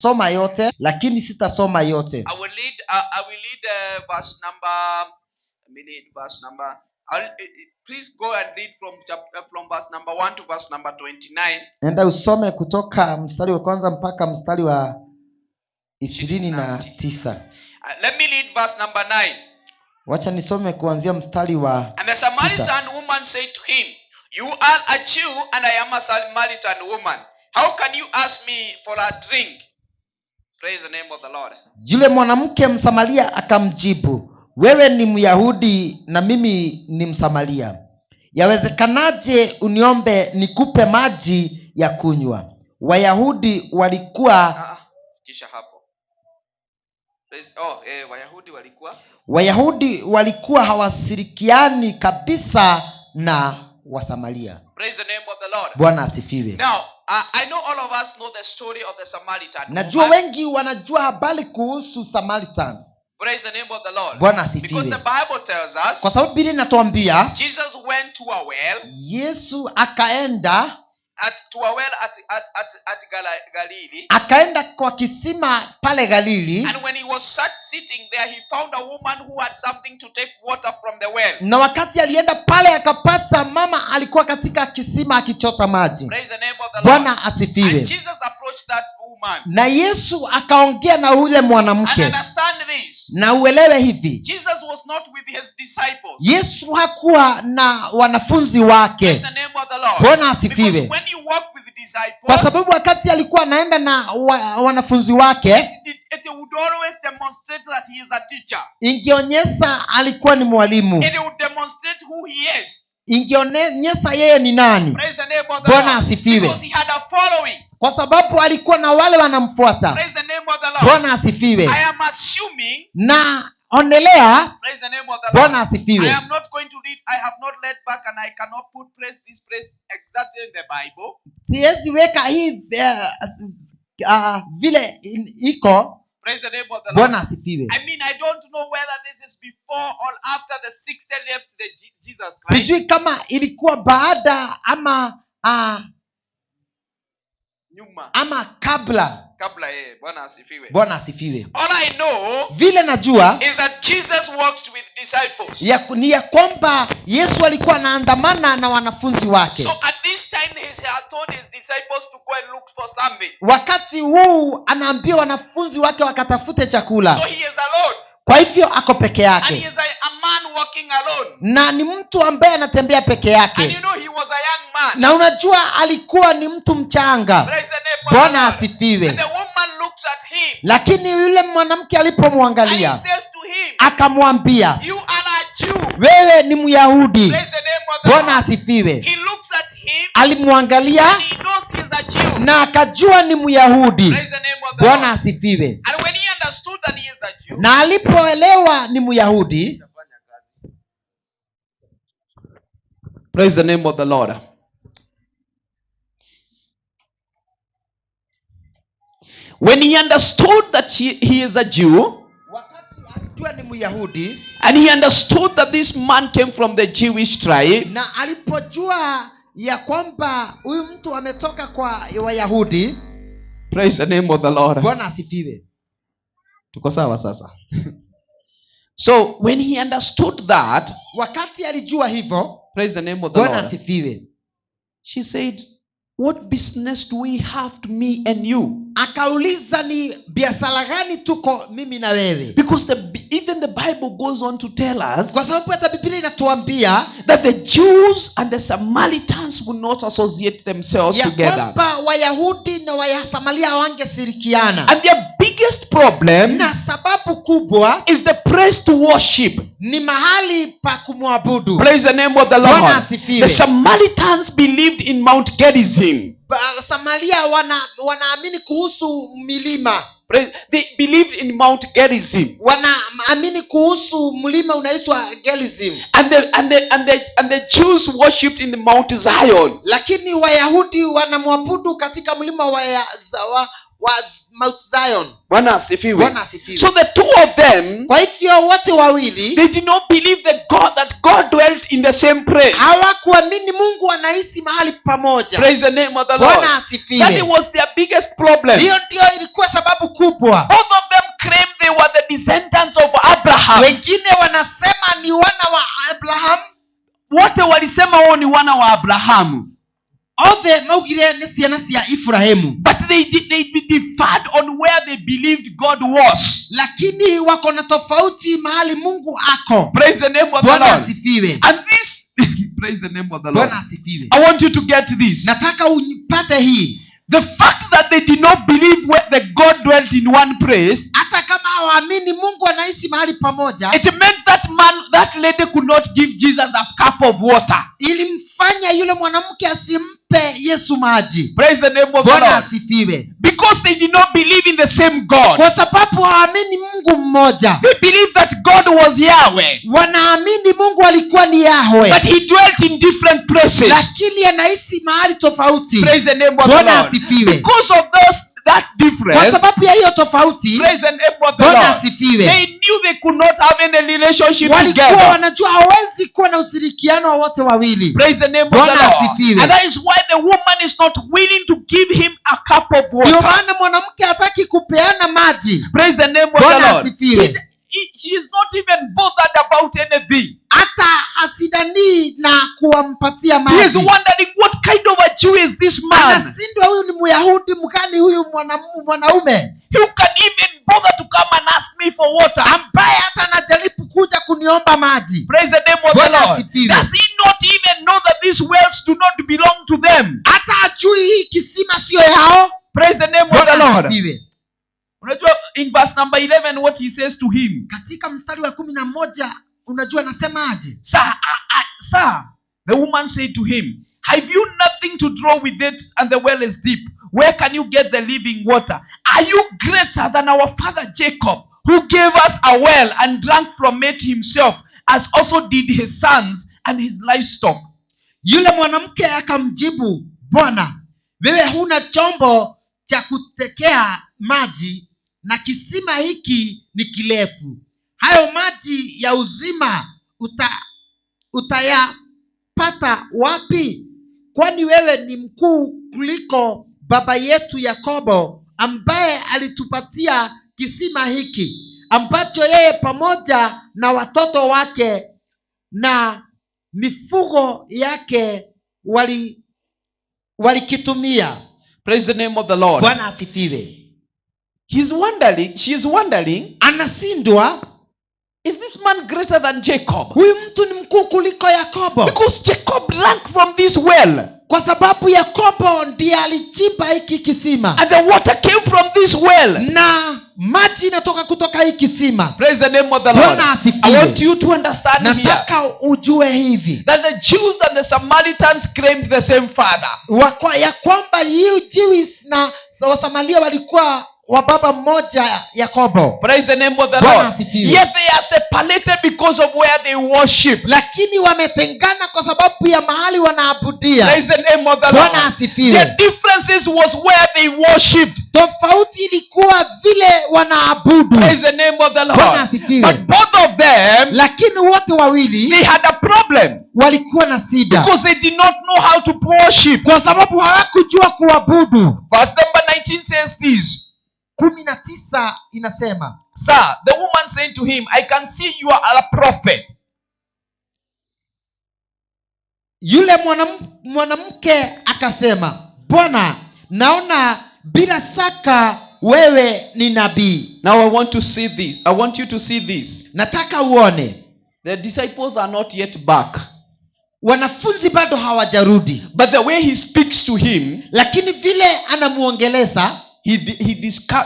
soma yote, lakini sitasoma yote. I will read verse number. Please go and read from verse number 1 to verse number 29. Enda usome kutoka mstari wa kwanza mpaka mstari wa 29. Let me read verse number 9. Wacha nisome kuanzia mstari wa And the Samaritan woman said to him, "You are a Jew and I am a Samaritan woman. How can you ask me for a drink?" Praise the name of the Lord. Yule mwanamke Msamaria akamjibu, wewe ni Myahudi na mimi ni Msamaria. Yawezekanaje uniombe nikupe maji ya kunywa? Wayahudi walikuwa kisha hapo. Wayahudi walikuwa hawasirikiani kabisa na Wasamaria. Praise the name of the Lord. Bwana asifiwe. Now, I know all of us know the story of the Samaritan. Najua wengi wanajua habari kuhusu Samaritan. Praise the name of the Lord. Bwana asifiwe. Because the Bible tells us, kwa sababu Biblia inatuambia, Jesus went to a well. Yesu akaenda to a well at Galilee. Akaenda kwa kisima pale Galili. And when he was sitting there, he found a woman who had something to take water from the well. Na wakati alienda pale akapata mama alikuwa katika kisima akichota maji. Praise the name of the Lord. Bwana asifiwe. And Jesus approached that woman. Na Yesu akaongea na ule mwanamke. And understand this. Na uelewe hivi. Jesus was not with his disciples. Yesu hakuwa na wanafunzi wake. Praise the name of the Lord. Bwana asifiwe. Because when you walk with the disciples, kwa sababu wakati alikuwa anaenda na wanafunzi wake, it would always demonstrate that he is a teacher. Ingeonyesha alikuwa ni mwalimu. It would demonstrate who he is. Ingeonyesha yeye ni nani. Praise the name of the Bwana Lord. asifiwe. Because he had a following. Kwa sababu alikuwa na wale wanamfuata. Praise the name of the Lord. Bwana asifiwe. I am assuming, na onelea, praise the name of the Lord. Bwana asifiwe. I am not going to read, I have not read back and I cannot put this place exactly in the Bible. Siwezi weka hii vile iko. Praise the name of the Lord. Bwana asifiwe. I mean, I don't know whether this is before or after the 60 left the Jesus Christ. Sijui kama ilikuwa baada ama nyuma ama kabla. Bwana asifiwe. Bwana asifiwe. All I know vile najua is that Jesus walked with disciples. Ni ya kwamba Yesu alikuwa anaandamana na wanafunzi wake. So at this time he had told his disciples to go and look for something. Wakati huu anaambia wanafunzi wake wakatafute chakula. So he is alone. Kwa hivyo ako peke yake. And he is a man walking alone. Na ni mtu ambaye anatembea peke yake. And you know he was a young man. Na unajua alikuwa ni mtu mchanga. Bwana asifiwe. And the woman looks at him. Lakini yule mwanamke alipomwangalia, and he says to him, akamwambia, you are a Jew. Wewe ni Myahudi. Praise the name of the Bwana Lord. asifiwe. He looks at him. Alimwangalia. And he knows he is a Jew. Na akajua ni Myahudi. Praise the name of the Bwana Lord. asifiwe. And when he understood that he is a Jew, na alipoelewa ni Myahudi, praise the name of the Lord. When he understood that he is a Jew, wakati alijua ni Myahudi, and he understood that this man came from the Jewish tribe, na alipojua ya kwamba huyu mtu ametoka kwa Wayahudi, praise the name of the Lord. Bwana asifiwe. Tuko sawa sasa. So when he understood that, wakati alijua hivyo, praise the name of the Lord, Bwana asifiwe, she said, what business do we have to me and you? Akauliza, ni biashara gani tuko mimi na wewe? Because even the Bible goes on to tell us, kwa sababu hata Biblia inatuambia that the Jews and the Samaritans will not associate themselves together. Kwamba Wayahudi na Wasamaria hawangeshirikiana. And their biggest problem, na sababu kubwa, is the place to worship. Ni mahali pa kumwabudu. Praise the name of the Lord. Bwana asifiwe. The Samaritans believed in Mount Gerizim. Samaria wanaamini kuhusu milima. They believed in Mount Gerizim. Wanaamini kuhusu mlima unaitwa Gerizim. And the Jews worshipped in the Mount Zion. Lakini Wayahudi wanamwabudu katika mlima wa Mount Zion. Bwana asifiwe. Bwana asifiwe. So the two of them, Kwa hivyo wote wawili they did not believe that God dwelt in the same place. hawakuamini Mungu anaishi mahali pamoja. Praise the name of the Lord. Bwana asifiwe. That was their biggest problem. Hiyo ndio ilikuwa sababu kubwa. Both of them claimed they were the descendants of Abraham. Wengine wanasema ni wana wa Abraham. Wote walisema wao ni wana wa Abrahamu. Othe maugire ni ciana cia Ibrahimu. But they differed on where they believed God was. Lakini wako na tofauti mahali Mungu ako. Praise the name of the Bwana Lord. asifiwe. And this praise the name of the Lord. Bwana asifiwe. I want you to get this. Nataka upate hii. The fact that they did not believe where the God dwelt in one place, Hata kama hawaamini Mungu anaishi mahali pamoja, it meant that lady could not give Jesus a cup of water. ilimfanya yule mwanamke asimpe Yesu maji. Praise the name of the Bwana Lord. asifiwe. Because they did not believe in the same God. Kwa sababu hawaamini Mungu mmoja. They believed that God was Yahweh, Wanaamini Mungu alikuwa ni Yahweh, but he dwelt in different places. lakini anaishi mahali tofauti. Praise the name of the Bwana Lord. asifiwe. Because of that Kwa difference, sababu ya hiyo tofauti, praise the name of the Bwana Lord, asifiwe, they knew they could not have any relationship walikuwa together. wanajua hawezi kuwa na ushirikiano wa wote wawili. Praise the name of Bwana the Lord. asifiwe. And that is why the woman is not willing to give him a cup of Ndio water. maana mwanamke hataki kupeana maji. Praise the name of the Bwana Lord. asifiwe. She is not even bothered about anything. Hata asidanii na kuwampatia He is maji. wondering, what kind of a Jew is this man Anashindwa, huyu ni Myahudi mgani huyu mwanaume who can even bother to come and ask me for water? ambaye hata anajaribu kuja kuniomba maji. Praise the name of the Bwana Lord. asifiwe. Does he not even know that these wells do not belong to them? Hata ajui hii kisima sio yao. Praise the name of the Bwana Lord. asifiwe. Unajua, in verse number 11 what he says to him, Katika mstari wa 11 unajua anasemaje? Sir, the woman said to him, have you nothing to draw with it, and the well is deep? Where can you get the living water? Are you greater than our father Jacob, who gave us a well and drank from it himself, as also did his sons and his livestock? Yule mwanamke akamjibu, Bwana, wewe huna chombo cha kutekea maji, na kisima hiki ni kirefu. Hayo maji ya uzima utayapata wapi? Kwani wewe ni mkuu kuliko baba yetu Yakobo, ambaye alitupatia kisima hiki, ambacho yeye pamoja na watoto wake na mifugo yake walikitumia. Praise the name of the Lord. Bwana asifiwe. She is wondering, Anashindwa, is this man greater than Jacob? huyu mtu ni mkuu kuliko Yakobo, Because Jacob drank from this well, kwa sababu Yakobo ndiye alichimba hiki kisima, and the water came from this well. na maji inatoka kutoka hii kisima. Praise the name of the Lord. Bwana asifiwe. I want you to understand here Nataka ujue hivi that the Jews and the Samaritans claimed the same father. ya kwamba Jews na Wasamaria walikuwa wa baba mmoja Yakobo. Praise the name of the Bwana Lord. asifiwe. Yet they are separated because of where they worship. Lakini wametengana kwa sababu ya mahali wanaabudia. Praise the name of the Bwana Lord. asifiwe. The differences was where they worshipped. Tofauti ilikuwa vile wanaabudu. Praise the name of the Bwana Lord. asifiwe. But both of them, Lakini wote wawili they had a problem walikuwa na shida, because they did not know how to worship. kwa sababu hawakujua kuabudu. Verse number 19 says this. 19 inasema, Sir, the woman said to him, I can see you are a prophet. Yule mwanamke akasema, Bwana, naona bila shaka wewe ni nabii. Now I want to see this. I want you to see this. Nataka uone, The disciples are not yet back. wanafunzi bado hawajarudi, But the way he speaks to him, lakini vile anamuongeleza,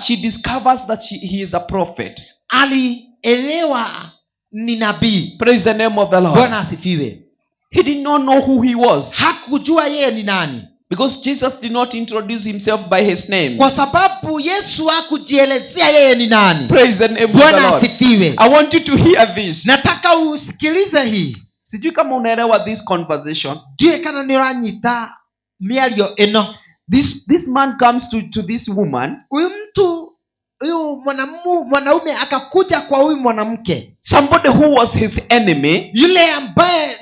she discovers that he is a prophet. alielewa ni nabii. Praise the name of the Lord. Bwana asifiwe. He did not know who he was. Hakujua yeye ni nani, Because Jesus did not introduce himself by his name. kwa sababu Yesu hakujielezea yeye ni nani. Praise the name of the Bwana Lord. asifiwe. I want you to hear this. Nataka usikilize hii. Sijui kama unaelewa this conversation. Ndiye kana niranyita miario eno. this man comes to this woman. Huyu mwanaume akakuja kwa huyu mwanamke, Somebody who was his enemy. yule ambaye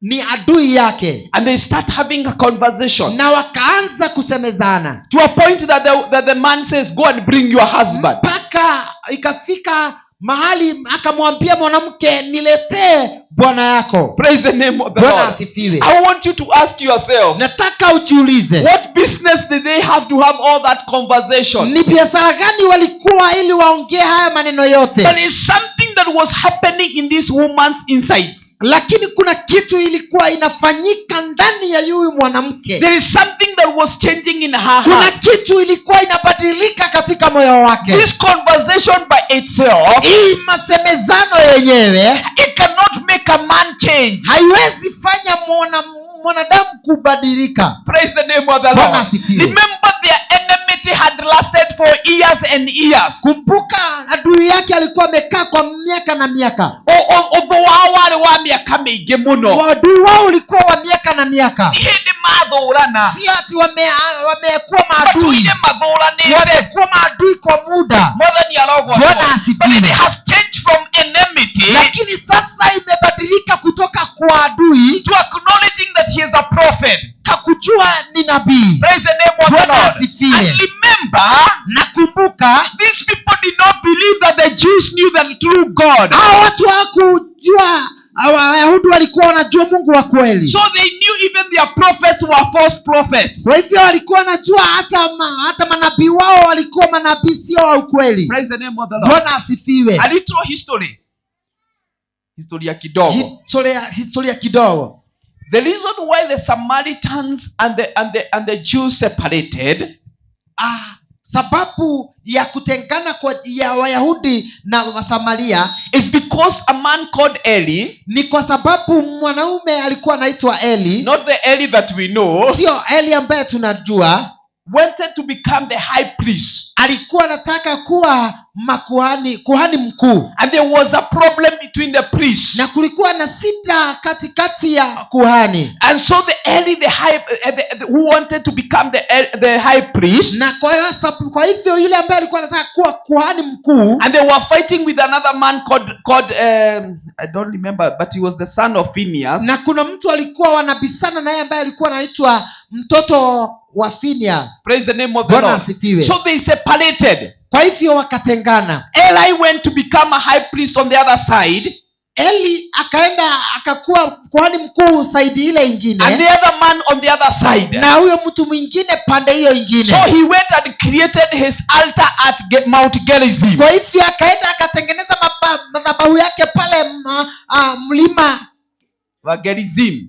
ni adui yake, And they start having a conversation. na wakaanza kusemezana To a point that the man says, go and bring your husband. mpaka ikafika mahali akamwambia mwanamke, niletee bwana yako. Praise the name of the Bwana Lord. asifiwe. I want you to ask yourself, Nataka ujiulize, what business did they have to have all that conversation? ni biashara gani walikuwa ili waongee haya maneno yote? There is something that was happening in this woman's insides. Lakini kuna kitu ilikuwa inafanyika ndani ya huyu mwanamke. There is something that was changing in her Kuna heart. kitu ilikuwa inabadilika katika moyo wake. This conversation by itself, Hii masemezano yenyewe it cannot make a man change. haiwezi fanya mwanadamu kubadilika. Praise the name of the Bwana Lord. asifiwe. Remember, their enmity had lasted for years and years. Kumbuka adui yake alikuwa amekaa kwa miaka na miaka. Although wale wa miaka mingi muno. Adui wao ulikuwa wa miaka na miaka. Hindi mathurana. Si ati wamekuwa maadui. Matuine mathuranite. Wamekuwa maadui kwa muda. Mwathani arogwa. Bwana asifiwe. But it has changed from enmity. Lakini sasa imebadilika kutoka kwa adui To acknowledging that he is a prophet. kakujua ni nabii. Praise the name of the Bwana Lord. asifiwe. And remember, Nakumbuka these people did not believe that the Jews knew the true God. hao watu hawakujua, Wayahudi walikuwa wanajua Mungu wa kweli. So they knew even their prophets were false prophets. Kwa hivyo walikuwa wanajua hata manabii wao walikuwa manabii sio wa ukweli. Praise the name of the Lord. Bwana asifiwe. A little history. Historia kidogo. Historia kidogo. The reason why the Samaritans and the Jews separated, Sababu ya kutengana ya Wayahudi na Wasamaria is because a man called Eli, ni kwa sababu mwanaume alikuwa anaitwa Eli, not the Eli that we know, sio Eli ambaye tunajua, wanted to become the high priest. alikuwa anataka kuwa kuhani mkuu. And there was a problem between the priests. Na kulikuwa na sita katikati ya kuhani. And so the Eli, who wanted to become the high priest, Na kwa hivyo yule ambaye alikuwa anataka kuwa kuhani mkuu, and they were fighting with another man called I don't remember, but he was the son of Phineas. na kuna mtu alikuwa wanabisana naye ambaye alikuwa anaitwa mtoto wa Phineas. Praise the name of the Bwana Lord. asifiwe. So they separated. Kwa hivyo wakatengana. Eli went to become a high priest on the other side. Eli akaenda akakuwa kuhani mkuu saidi ile ingine, And the other man on the other side. na huyo mtu mwingine pande hiyo ingine. So he went and created his altar at Mount Gerizim. Kwa hivyo akaenda akatengeneza madhabahu yake pale mlima wa Gerizim.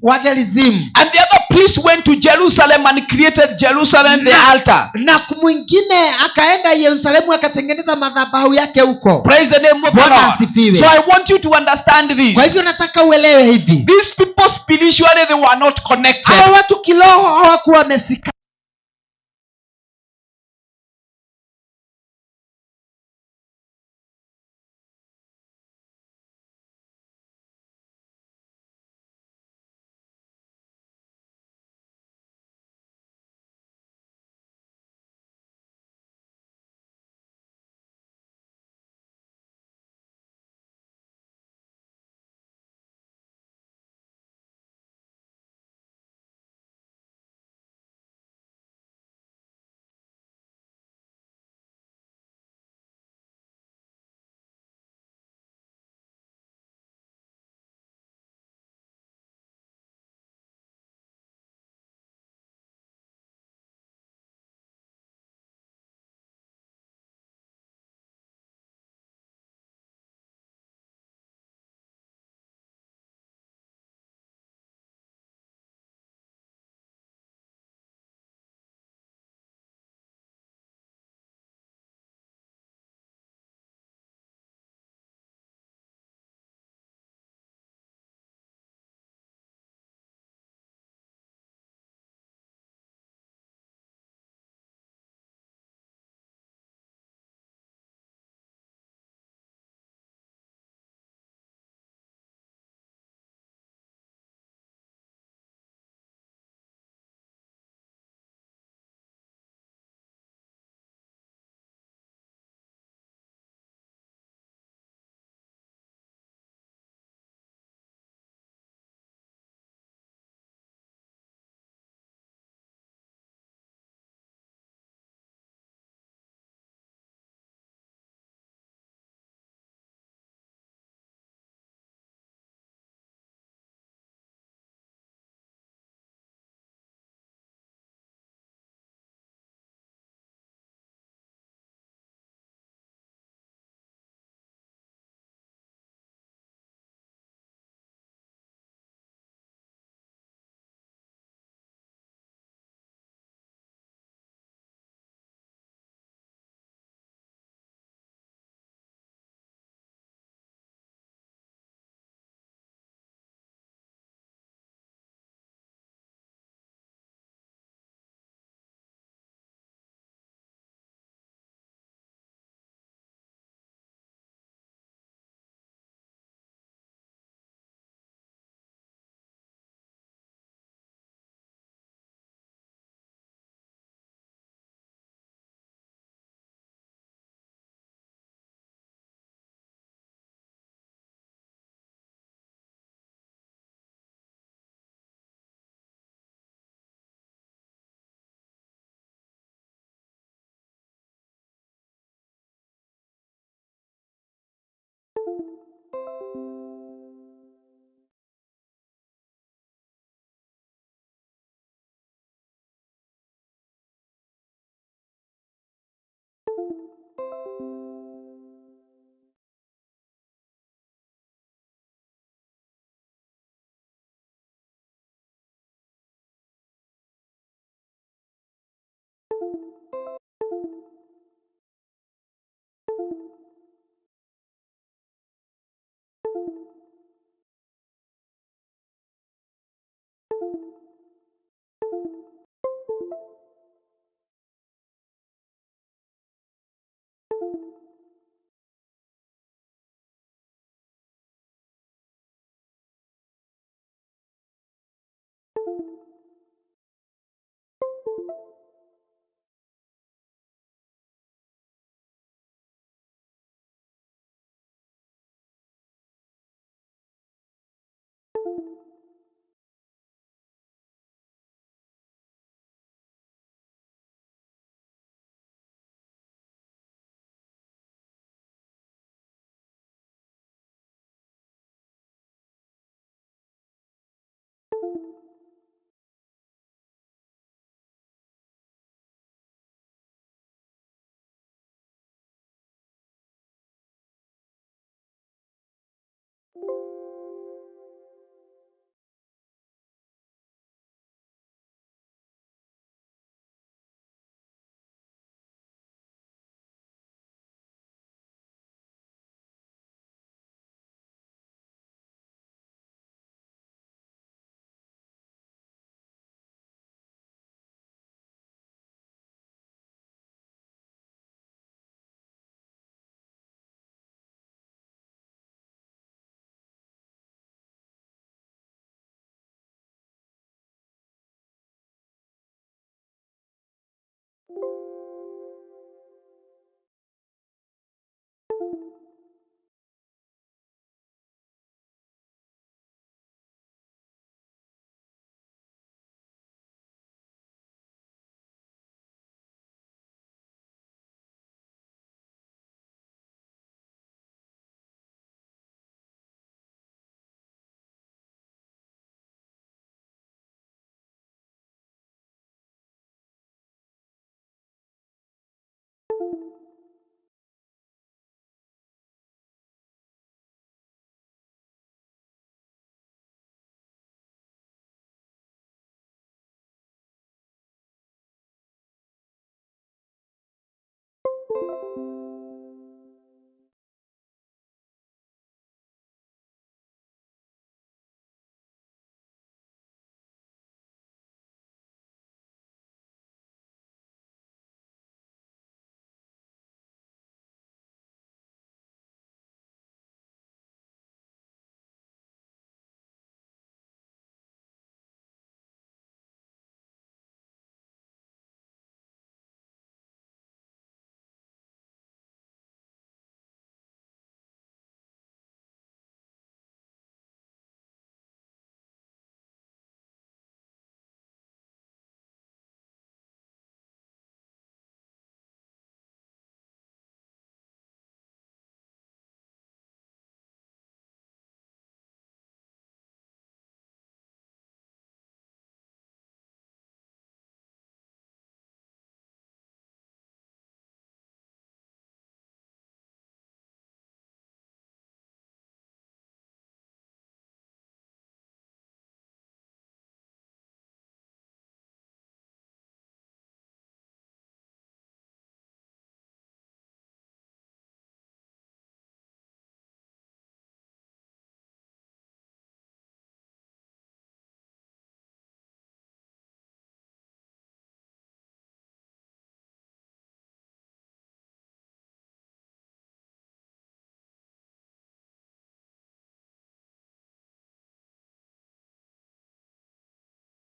And the other priest went to Jerusalem and created Jerusalem the altar. Na mwingine akaenda Yerusalemu akatengeneza madhabahu yake huko. Praise the name of the Bwana Lord. asifiwe. So I want you to understand this. Kwa hivyo nataka uelewe hivi. These people spiritually they were not connected. Hao watu kiroho hawakuwa wamesika